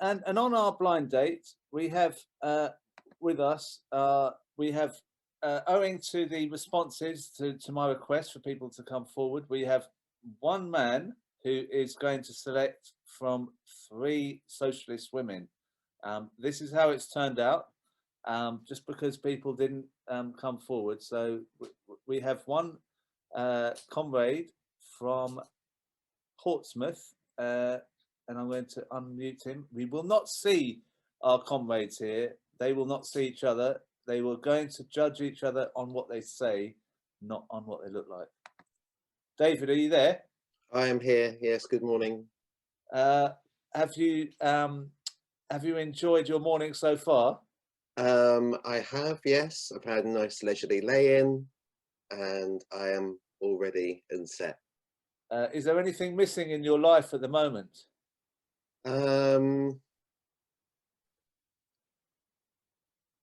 and on our blind date, we have with us, we have, owing to the responses to my request for people to come forward, we have one man who is going to select from three socialist women. This is how it's turned out, just because people didn't come forward. So we have one comrade from Portsmouth, and I'm going to unmute him. We will not see our comrades here. They will not see each other. They were going to judge each other on what they say, not on what they look like. David, are you there? I am here. Yes. Good morning. Have you enjoyed your morning so far? I have. Yes, I've had a nice leisurely lay-in, and I am all ready and set. Is there anything missing in your life at the moment?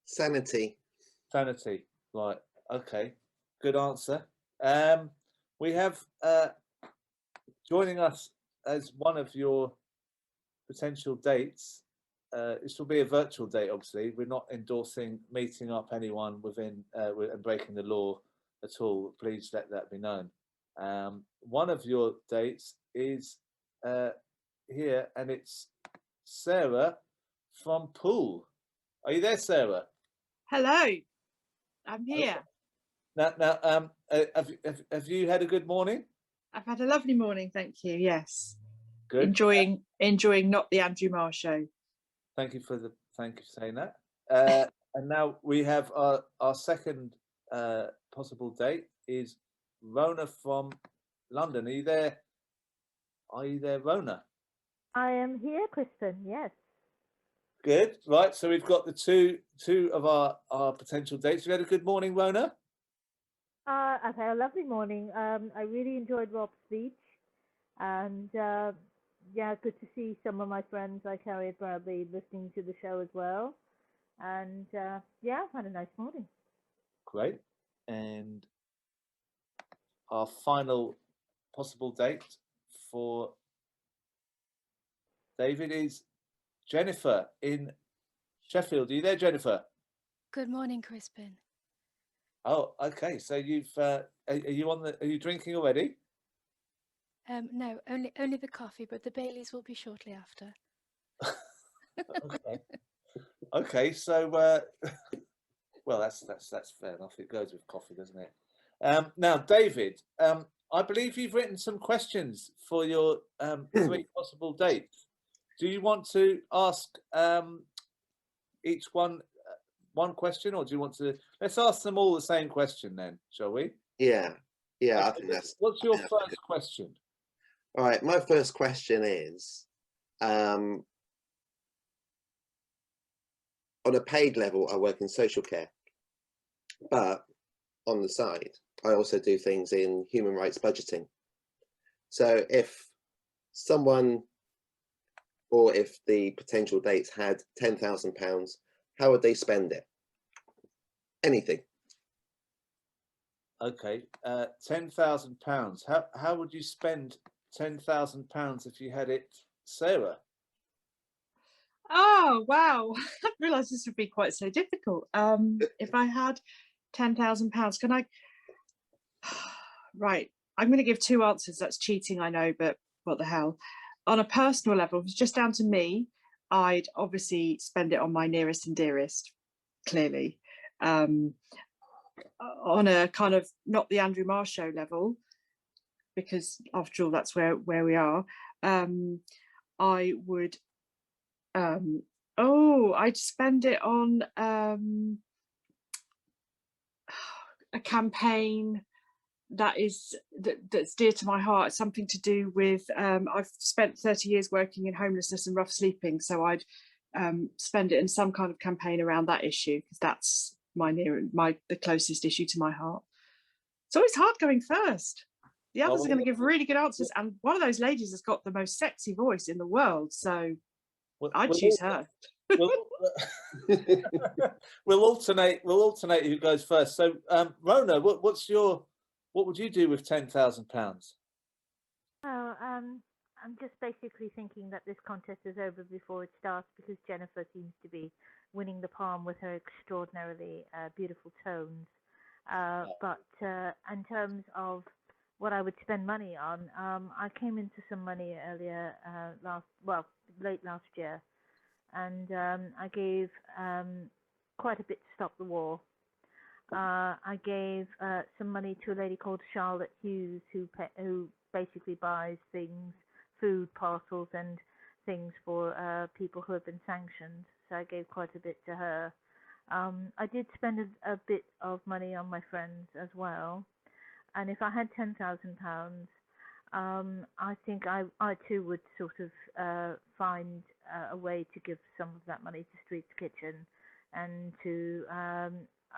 Sanity. Sanity, right. Okay, good answer. We have joining us as one of your potential dates. This will be a virtual date, obviously. We're not endorsing meeting up anyone within and breaking the law at all. Please let that be known. One of your dates is here, and it's Sarah from Poole. Are you there, Sarah? Hello, I'm here. Okay. Now, have you had a good morning? I've had a lovely morning, thank you. Yes, good. Enjoying not the Andrew Marr show. Thank you for saying that. And now we have our second possible date is Rona from London. Are you there? Are you there, Rona? I am here, Crispin. Yes. Good. Right. So we've got the two of our potential dates. You had a good morning, Rona? I've had a lovely morning. I really enjoyed Rob's speech, and yeah, good to see some of my friends like Harriet Bradley listening to the show as well. And yeah, I've had a nice morning. Great. And our final possible date for David is Jennifer in Sheffield. Are you there, Jennifer? Good morning, Crispin. Oh, okay. So you've are you drinking already? No, only the coffee, but the Baileys will be shortly after. Okay. Okay. So well, that's fair enough. It goes with coffee, doesn't it? Now, David, I believe you've written some questions for your three possible dates. Do you want to ask each one question, or do you want to? Let's ask them all the same question then, shall we? Yeah. Yeah. Okay, I think that's. What's your first question? All right. My first question is, on a paid level, I work in social care, but on the side, I also do things in human rights budgeting. So if someone, or if the potential dates had £10,000, how would they spend it? Anything. Okay, £10,000. How would you spend £10,000 if you had it, Sarah? Oh wow! I realised this would be quite so difficult. If I had £10,000, can I? Right, I'm going to give two answers. That's cheating, I know, but what the hell? On a personal level, if it's just down to me, I'd obviously spend it on my nearest and dearest, clearly. On a kind of not the Andrew Marr show level, because after all, that's where we are. I would. I'd spend it on a campaign that's dear to my heart, something to do with I've spent 30 years working in homelessness and rough sleeping, so I'd spend it in some kind of campaign around that issue, because that's the closest issue to my heart. It's always hard going first. The others are going to give really good answers, and one of those ladies has got the most sexy voice in the world, so I'd choose her. We'll alternate who goes first. So Rona, what would you do with £10,000? I'm just basically thinking that this contest is over before it starts because Jennifer seems to be winning the palm with her extraordinarily beautiful tones. But in terms of what I would spend money on, I came into some money earlier late last year, and I gave quite a bit to stop the war. I gave some money to a lady called Charlotte Hughes, who basically buys things, food parcels and things for people who have been sanctioned. So I gave quite a bit to her. I did spend a bit of money on my friends as well. And if I had £10,000, I think I too would sort of find a way to give some of that money to Streets Kitchen and to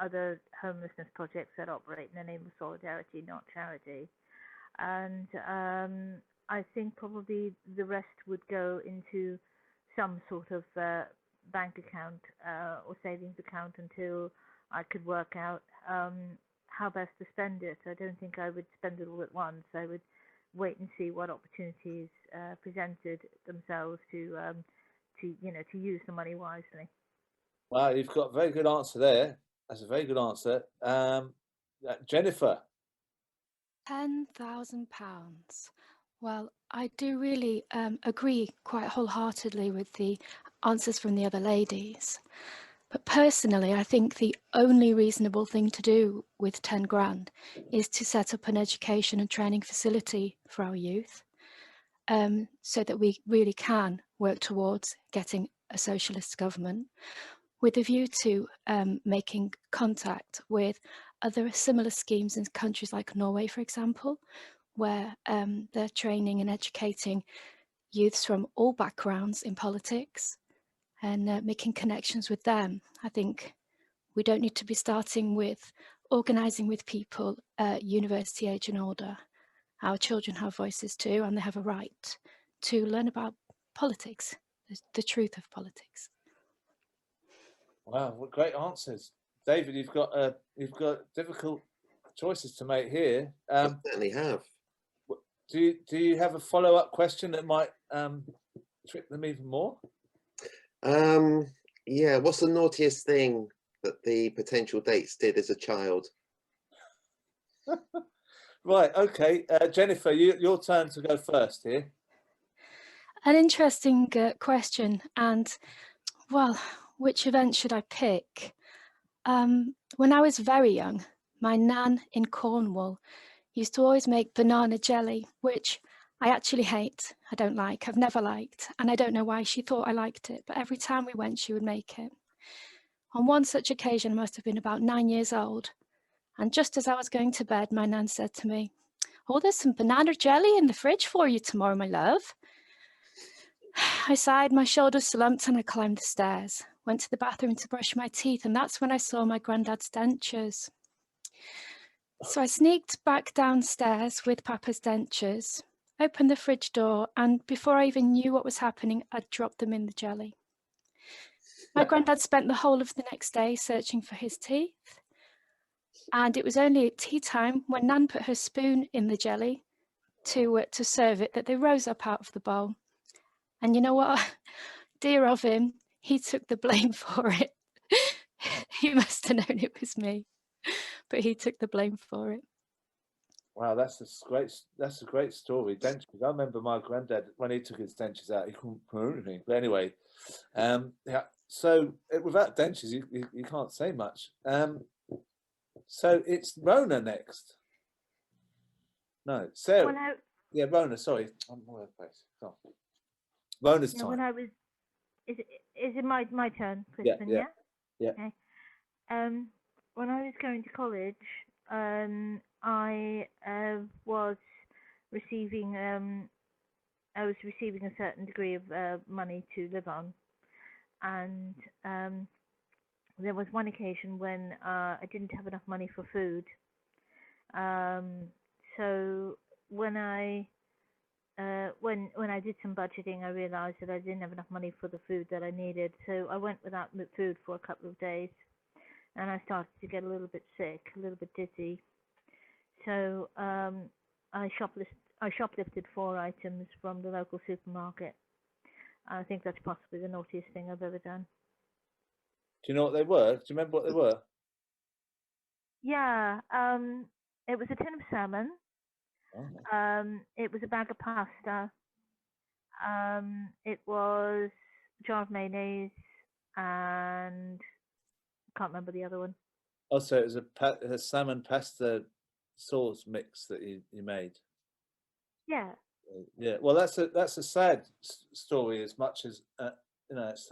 other homelessness projects that operate in the name of solidarity, not charity. And I think probably the rest would go into some sort of bank account or savings account until I could work out how best to spend it. I don't think I would spend it all at once. I would wait and see what opportunities presented themselves to use the money wisely. Wow, you've got a very good answer there. That's a very good answer. Jennifer. £10,000. Well, I do really agree quite wholeheartedly with the answers from the other ladies. But personally, I think the only reasonable thing to do with 10 grand is to set up an education and training facility for our youth, so that we really can work towards getting a socialist government, with a view to making contact with other similar schemes in countries like Norway, for example, where they're training and educating youths from all backgrounds in politics and making connections with them. I think we don't need to be starting with organising with people university age and older. Our children have voices too, and they have a right to learn about politics, the truth of politics. Wow, what great answers, David. You've got difficult choices to make here. I certainly have. Do you have a follow-up question that might trick them even more? Yeah. What's the naughtiest thing that the potential dates did as a child? Right. Okay, Jennifer, your turn to go first here. An interesting question, and well, which event should I pick? When I was very young, my nan in Cornwall used to always make banana jelly, which I actually hate. I don't like, I've never liked, and I don't know why she thought I liked it, but every time we went, she would make it. On one such occasion, I must have been about 9 years old, and just as I was going to bed, my nan said to me, "Oh, there's some banana jelly in the fridge for you tomorrow, my love." I sighed, my shoulders slumped, and I climbed the stairs, went to the bathroom to brush my teeth, and that's when I saw my granddad's dentures. So I sneaked back downstairs with Papa's dentures, opened the fridge door, and before I even knew what was happening, I'd dropped them in the jelly. My granddad spent the whole of the next day searching for his teeth, and it was only at tea time when Nan put her spoon in the jelly to serve it that they rose up out of the bowl. And you know what? Dear of him, he took the blame for it. He must have known it was me, but he took the blame for it. Wow, that's a great story. Dentures. I remember my granddad when he took his dentures out, he couldn't put anything. But anyway, yeah. So without dentures, you can't say much. So it's Rona next. No, Sarah. Yeah, Rona. Sorry, I'm all over the place. Go on. Rona's time. When I was, is it my turn, Crispin? Yeah. Okay. When I was going to college, I was receiving a certain degree of money to live on, and there was one occasion when I didn't have enough money for food. So when I did some budgeting, I realised that I didn't have enough money for the food that I needed. So I went without food for a couple of days, and I started to get a little bit sick, a little bit dizzy. So I I shoplifted 4 items from the local supermarket. I think that's possibly the naughtiest thing I've ever done. Do you know what they were? Do you remember what they were? Yeah, it was a tin of salmon. Oh. It was a bag of pasta. It was a jar of mayonnaise, and I can't remember the other one. Oh, so it was a salmon pasta sauce mix that you made. Yeah. Yeah. Well, that's a sad story as much as you know. It's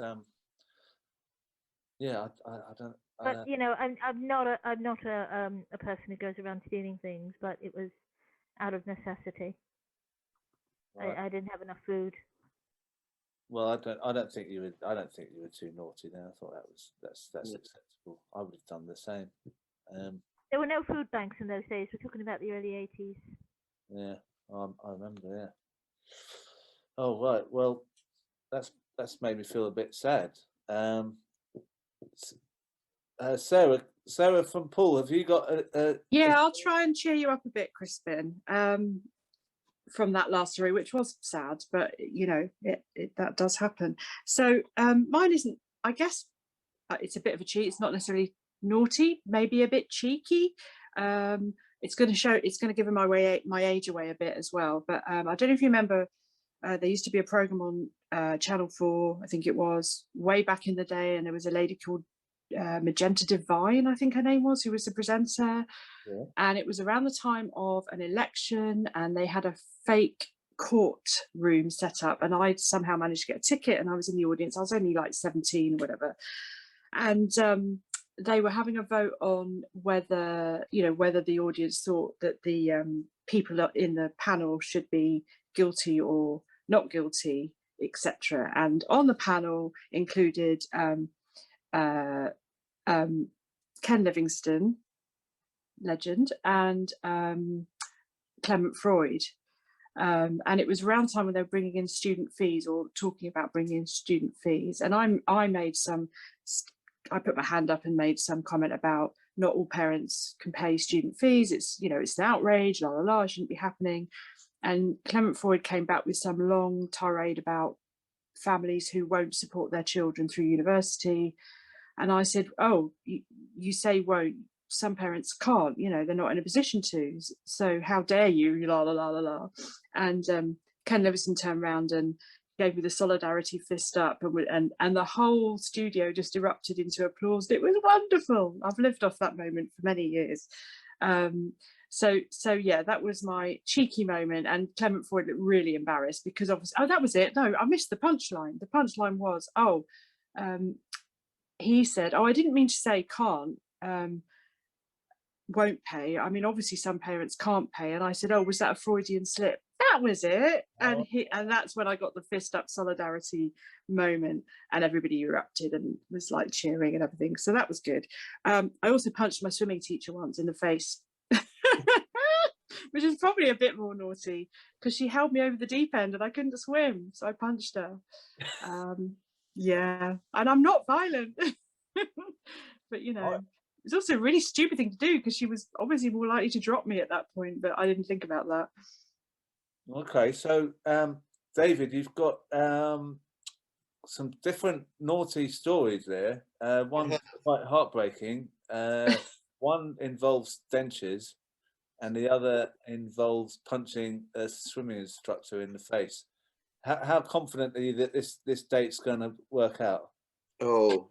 yeah. I don't. But you know, I'm not a person who goes around stealing things, but it was out of necessity. Right. I didn't have enough food. Well, I don't think you were. I don't think you were too naughty then. I thought that's acceptable. I would have done the same. There were no food banks in those days. We're talking about the early 80s. Yeah, I remember. Yeah. Oh right. Well, that's made me feel a bit sad. Sarah from Poole, have you got a Yeah, I'll try and cheer you up a bit, Crispin, from that last story, which was sad, but you know, that does happen. So mine isn't, I guess it's a bit of a cheat. It's not necessarily naughty, maybe a bit cheeky. It's going to give my age away a bit as well. But I don't know if you remember, there used to be a program on Channel 4, I think it was, way back in the day, and there was a lady called Magenta Divine, I think her name was, who was the presenter. Yeah. And it was around the time of an election, and they had a fake court room set up, and I somehow managed to get a ticket, and I was in the audience. I was only like 17 or whatever, and they were having a vote on whether the audience thought that the people in the panel should be guilty or not guilty, etc. And on the panel included Ken Livingstone, legend, and Clement Freud. And it was around time when they were bringing in student fees, or talking about bringing in student fees. And I put my hand up and made some comment about not all parents can pay student fees. It's an outrage, la la la, it shouldn't be happening. And Clement Freud came back with some long tirade about families who won't support their children through university. And I said, oh, you say won't, some parents can't, they're not in a position to, so how dare you, la la la la la. And Ken Livingstone turned around and gave me the solidarity fist up, and the whole studio just erupted into applause. It was wonderful. I've lived off that moment for many years. So yeah, that was my cheeky moment, and Clement Freud looked really embarrassed, because obviously, that was it. No, I missed the punchline. The punchline was, he said, I didn't mean to say can't, won't pay. I mean, obviously some parents can't pay. And I said, oh, was that a Freudian slip? That was it. And that's when I got the fist up solidarity moment, and everybody erupted and was like cheering and everything. So that was good. I also punched my swimming teacher once in the face, which is probably a bit more naughty, because she held me over the deep end and I couldn't swim. So I punched her. Yeah, and I'm not violent. But it's also a really stupid thing to do, because she was obviously more likely to drop me at that point, but I didn't think about that. Okay, so David, you've got some different naughty stories there. One quite heartbreaking. One involves dentures, and the other involves punching a swimming instructor in the face. How confident are you that this date's going to work out? Oh,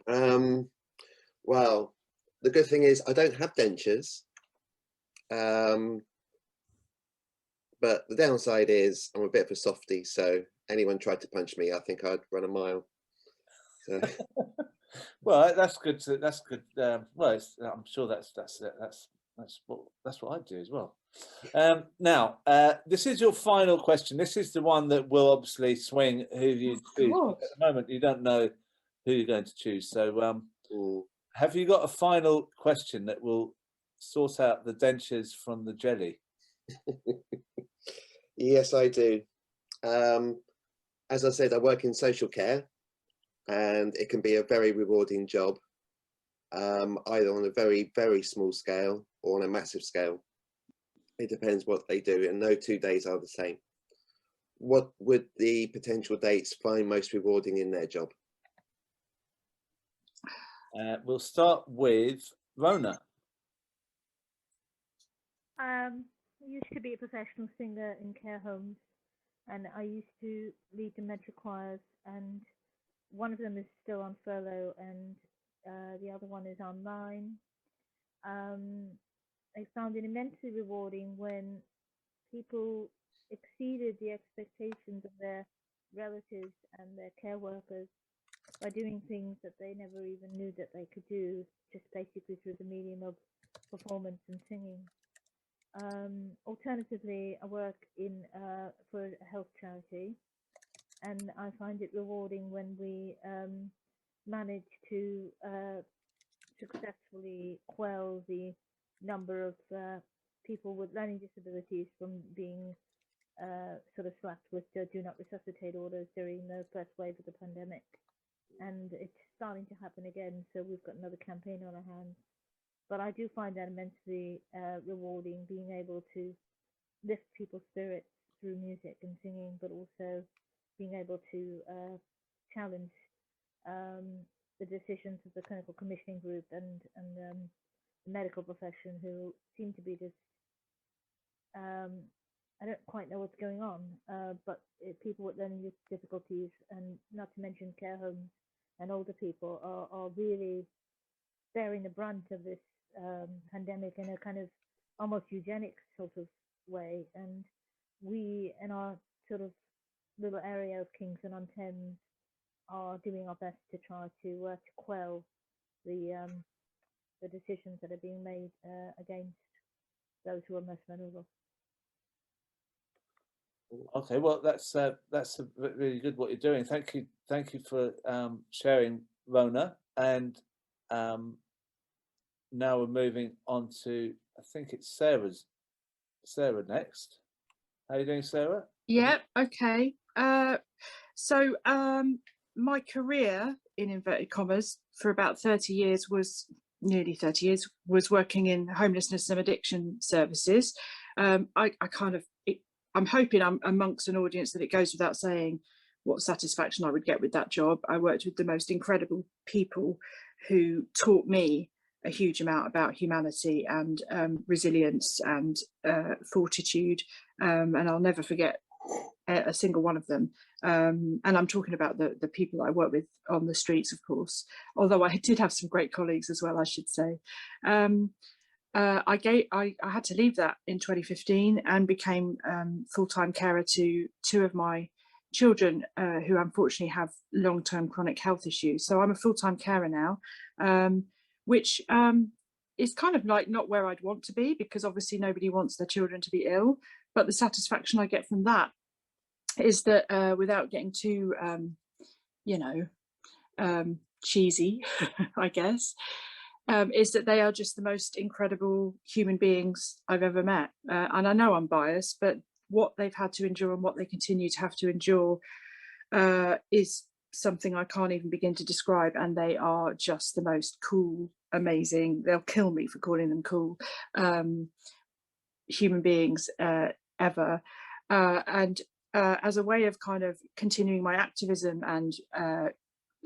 well, the good thing is I don't have dentures. But the downside is I'm a bit of a softie, so anyone tried to punch me, I think I'd run a mile. So. Well, that's good. That's good. Well, I'm sure that's what I'd do as well. Now, this is your final question. This is the one that will obviously swing who you choose. At the moment, you don't know who you're going to choose. So, have you got a final question that will sort out the dentures from the jelly? Yes, I do. As I said, I work in social care, and it can be a very rewarding job, either on a very, very small scale or on a massive scale. It depends what they do, and no 2 days are the same. What would the potential dates find most rewarding in their job? We'll start with Rona. I used to be a professional singer in care homes, and I used to lead dementia choirs, and one of them is still on furlough, and the other one is online. I found it immensely rewarding when people exceeded the expectations of their relatives and their care workers by doing things that they never even knew that they could do, just basically through the medium of performance and singing. Alternatively, I work in for a health charity, and I find it rewarding when we manage to successfully quell the number of people with learning disabilities from being sort of slapped with do not resuscitate orders during the first wave of the pandemic. And it's starting to happen again, so we've got another campaign on our hands. But I do find that immensely rewarding, being able to lift people's spirits through music and singing, but also being able to challenge the decisions of the clinical commissioning group and the medical profession, who seem to be just I don't quite know what's going on, but people with learning difficulties, and not to mention care homes and older people, are really bearing the brunt of this pandemic in a kind of almost eugenic sort of way. And we, in our sort of little area of Kingston-on-Thames, are doing our best to try to quell the decisions that are being made against those who are most vulnerable. Okay, well, that's really good what you're doing. Thank you for sharing, Rona. And now we're moving on to, I think it's Sarah next. How are you doing, Sarah? Yeah, okay. So my career, in inverted commas, for about 30 years nearly 30 years, was working in homelessness and addiction services. I'm hoping I'm amongst an audience that it goes without saying what satisfaction I would get with that job. I worked with the most incredible people who taught me a huge amount about humanity and resilience and fortitude, and I'll never forget a single one of them. And I'm talking about the people I work with on the streets, of course, although I did have some great colleagues as well, I should say. I had to leave that in 2015 and became full-time carer to two of my children who unfortunately have long-term chronic health issues. So I'm a full-time carer now, which is kind of like not where I'd want to be, because obviously nobody wants their children to be ill. But the satisfaction I get from that is that without getting too, cheesy, I guess, is that they are just the most incredible human beings I've ever met. And I know I'm biased, but what they've had to endure and what they continue to have to endure is something I can't even begin to describe. And they are just the most cool, amazing, they'll kill me for calling them cool, human beings ever. And as a way of kind of continuing my activism and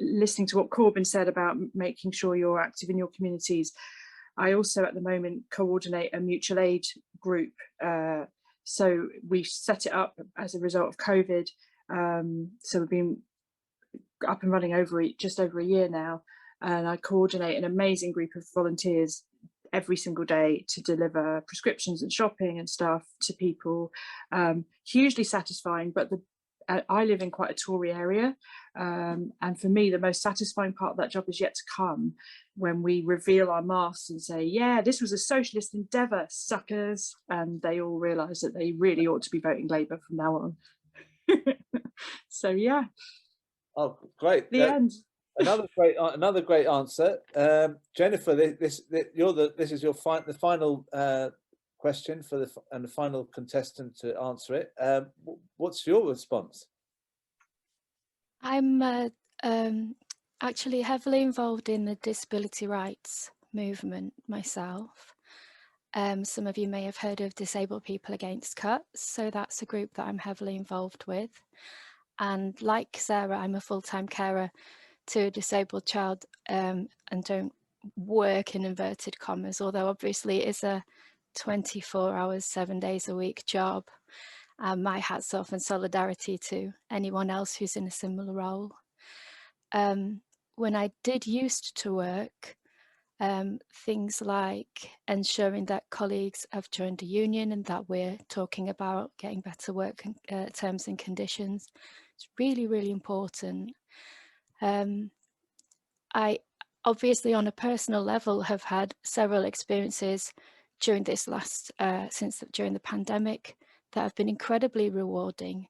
listening to what Corbin said about making sure you're active in your communities, I also at the moment coordinate a mutual aid group. So we set it up as a result of COVID. So we've been up and running just over a year now, and I coordinate an amazing group of volunteers every single day to deliver prescriptions and shopping and stuff to people. Hugely satisfying, but I live in quite a Tory area, and for me the most satisfying part of that job is yet to come, when we reveal our masks and say, yeah, this was a socialist endeavour, suckers, and they all realise that they really ought to be voting Labour from now on. So yeah. Oh, great! The end. Another great answer, Jennifer. This is the final question for the final contestant to answer it. What's your response? I'm actually heavily involved in the disability rights movement myself, Some of you may have heard of Disabled People Against Cuts, so that's a group that I'm heavily involved with. And like Sarah, I'm a full-time carer to a disabled child, and don't work in inverted commas, although obviously it is a 24 hours, 7 days a week job. My hats off and solidarity to anyone else who's in a similar role. When I did used to work, things like ensuring that colleagues have joined a union and that we're talking about getting better work terms and conditions. It's really, really important. I obviously on a personal level have had several experiences during this last, during the pandemic, that have been incredibly rewarding.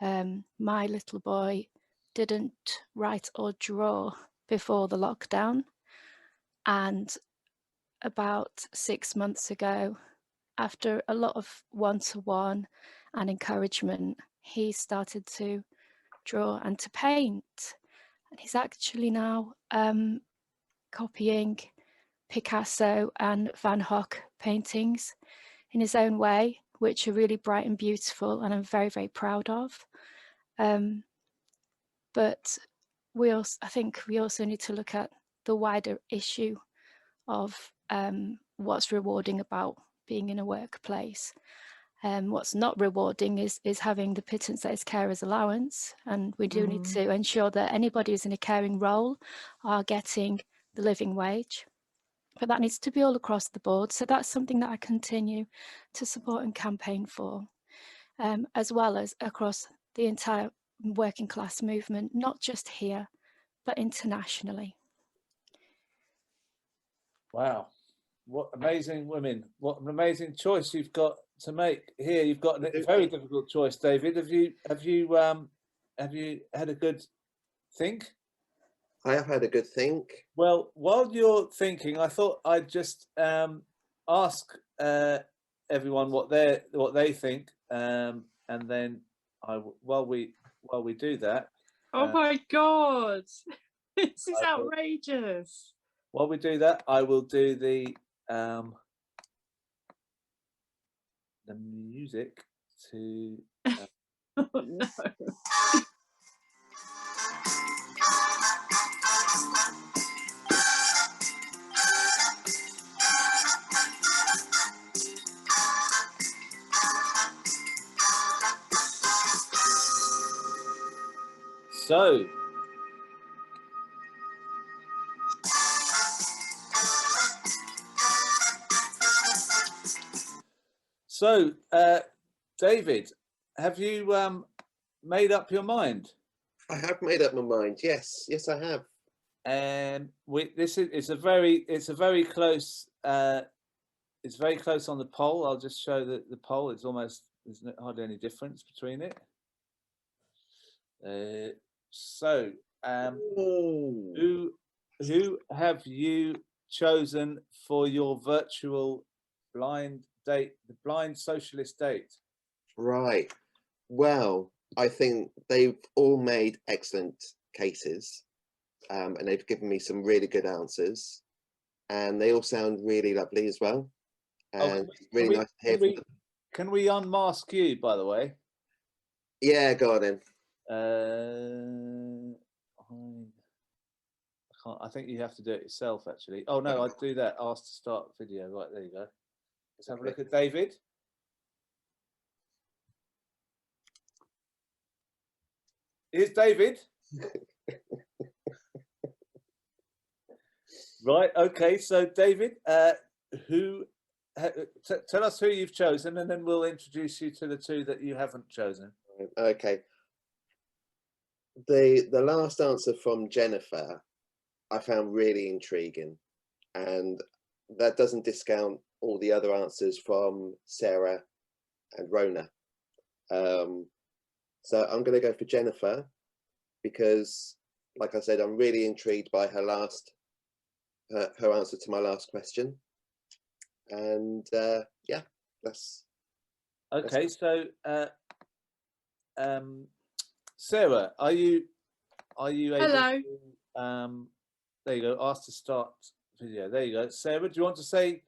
My little boy didn't write or draw before the lockdown, and about 6 months ago, after a lot of one-to-one and encouragement, he started to draw and to paint. And he's actually now copying Picasso and Van Gogh paintings in his own way, which are really bright and beautiful, and I'm very, very proud of. But I think we also need to look at the wider issue of what's rewarding about being in a workplace. What's not rewarding is having the pittance that is carer's allowance, and we do need to ensure that anybody who's in a caring role are getting the living wage. But that needs to be all across the board. So that's something that I continue to support and campaign for, as well as across the entire working class movement, not just here, but internationally. Wow, what amazing women! What an amazing choice you've got to make here. You've got a very difficult choice, David. Have you had a good think? I have had a good think. Well, while you're thinking, I thought I'd just ask everyone what they think, and then while we do that. Oh my God, this is outrageous. While we do that, I will do the music to. Oh no. So, David, have you made up your mind? I have made up my mind. Yes, I have. And it's a very close. It's very close on the poll. I'll just show that the poll. It's almost, there's hardly any difference between it. Who have you chosen for your virtual blind date, the blind socialist date? Right. Well, I think they've all made excellent cases, and they've given me some really good answers, and they all sound really lovely as well. And really nice to hear from them. Can we unmask you, by the way? Yeah, go on then. I think you have to do it yourself, actually. Oh no, I'd do that. Ask to start video. Right, there you go. Let's have a look at David. Here's David. Right. Okay. So David, tell us who you've chosen, and then we'll introduce you to the two that you haven't chosen. Okay. The last answer from Jennifer, I found really intriguing, and that doesn't discount all the other answers from Sarah and Rona. So I'm going to go for Jennifer because, like I said, I'm really intrigued by her her answer to my last question, and yeah, that's okay. So Sarah, are you able Hello. to, there you go, ask to start video. There you go. Sarah, do you want to say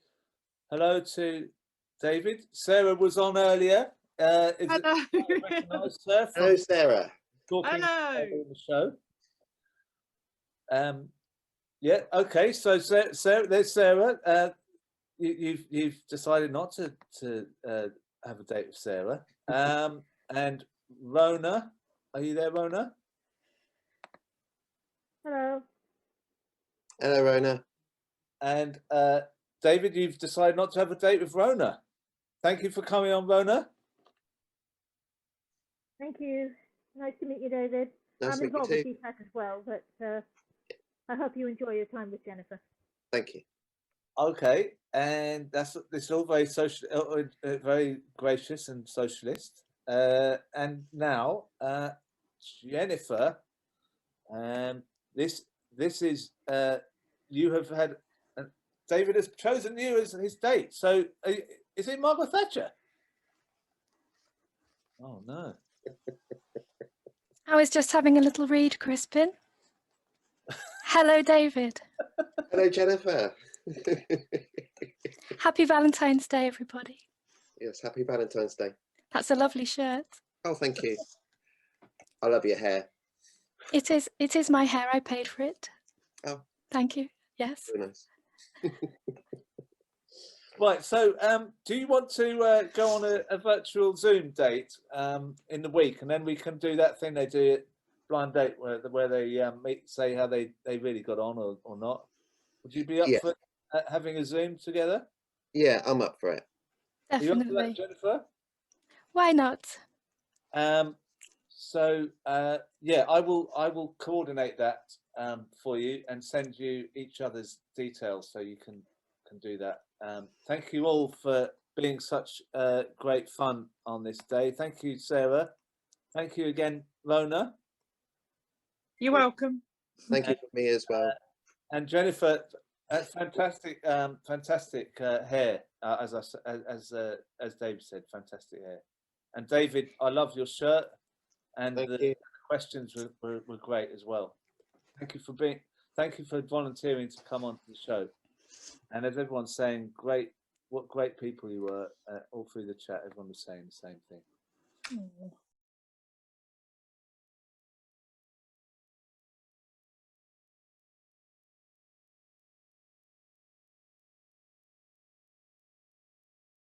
Hello to David. Sarah was on earlier. Is it Hello. recognised her from Hello, Sarah. talking Hello. on the show? Yeah. Okay. So Sarah, there's Sarah. You've decided not to have a date with Sarah. And Rona, are you there, Rona? Hello. Hello, Rona. And David, you've decided not to have a date with Rona. Thank you for coming on, Rona. Thank you. Nice to meet you, David. Nice I'm to meet you involved with too. DPAC as well, but I hope you enjoy your time with Jennifer. Thank you. Okay, and this is all very social, very gracious and socialist. And now, Jennifer, this is you have had. David has chosen you as his date. So, is it Margaret Thatcher? Oh no! I was just having a little read, Crispin. Hello, David. Hello, Jennifer. Happy Valentine's Day, everybody. Yes, happy Valentine's Day. That's a lovely shirt. Oh, thank you. I love your hair. It is my hair. I paid for it. Oh. Thank you. Yes. Very nice. Right. So, do you want to go on a virtual Zoom date in the week, and then we can do that thing they do at Blind Date, where they meet, say how they really got on or not? Would you be up Yeah. for having a Zoom together? Yeah, I'm up for it. Are you up for Definitely. that, Jennifer? Why not? So yeah, I will coordinate that for you and send you each other's details so you can do that. Thank you all for being such great fun on this day. Thank you, Sarah. Thank you again, Rona. You're welcome. Thank you for me as well. And Jennifer, fantastic, fantastic hair. As David said, fantastic hair. And David, I love your shirt, and the questions were great as well. Thank you for volunteering to come onto the show. And as everyone's saying, what great people you were. All through the chat, everyone was saying the same thing.